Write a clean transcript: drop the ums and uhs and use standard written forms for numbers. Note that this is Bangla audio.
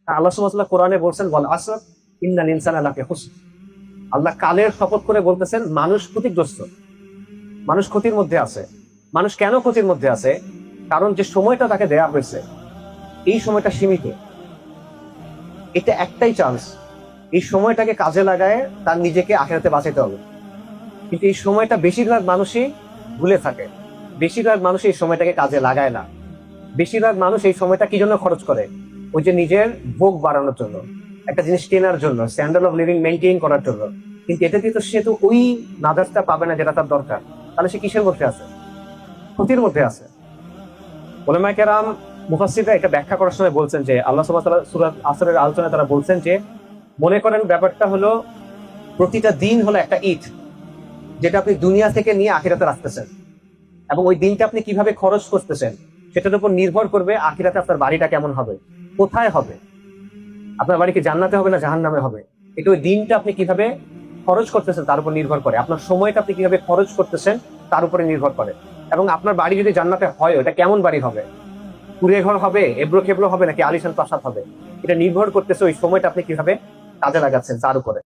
আল্লাহ সুবহানাহু ওয়া তাআলা কোরআনে বলছেন ওয়াল আসর ইন্নাল ইনসানা লাফি খুসর। আল্লাহ কালের শপথ করে বলতেছেন মানুষ ক্ষতিগ্রস্ত, মানুষ ক্ষতির মধ্যে আছে। মানুষ কেন ক্ষতির মধ্যে আছে? কারণ যে সময়টা তাকে দেয়া হয়েছে এই সময়টা সীমিত। এটা একটাই চান্স, এই সময়টাকে কাজে লাগায় তার নিজেকে আখিরাতে বাঁচাতে হবে। কিন্তু এই সময়টা বেশিরভাগ মানুষই ভুলে থাকে, বেশিরভাগ মানুষ এই সময়টাকে কাজে লাগায় না। বেশিরভাগ মানুষ এই সময়টা কি জন্য খরচ করে? ওই যে নিজের ভোগ বাড়ানোর জন্য, একটা জিনিস কেনার জন্য, স্ট্যান্ডার্ড অফ লিভিং মেনটেন করার জন্য। কিন্তু এটা দিয়ে তো সে তো ওই নাজারটা পাবে না যেটা তার দরকার। তাহলে সে কিসের মধ্যে আছে? ক্ষতির মধ্যে আছে। উলামায়ে কেরাম মুফাসসিররা এটা ব্যাখ্যা করার সময় বলছেন যে আল্লাহ সুবহানাহু ওয়া তাআলা সূরা আসরের আলোচনায় তারা বলছেন যে মনে করেন ব্যাপারটা হলো প্রতিটা দিন হলো একটা ঈদ, যেটা আপনি দুনিয়া থেকে নিয়ে আখিরাতে রাখতেছেন, এবং ওই দিনটা আপনি কিভাবে খরচ করতেছেন সেটার উপর নির্ভর করবে আখিরাতে আপনার বাড়িটা কেমন হবে, কোথায় হবে। আপনার বাড়ি কি জান্নাতে হবে না জাহান্নামে হবে, এটা ওই দিনটা আপনি কিভাবে খরচ করতেছেন তার উপর নির্ভর করে। আপনার সময়টা আপনি কিভাবে খরচ করতেছেন তার উপরে নির্ভর করে। এবং আপনার বাড়ি যদি জান্নাতে হয় ওটা কেমন বাড়ি হবে, কুড়ে ঘর হবে, এবড়ো খেবড়ো হবে, নাকি আলিশান প্রাসাদ হবে, এটা নির্ভর করতেছে ওই সময়টা আপনি কিভাবে কাজে লাগাচ্ছেন তার উপরে।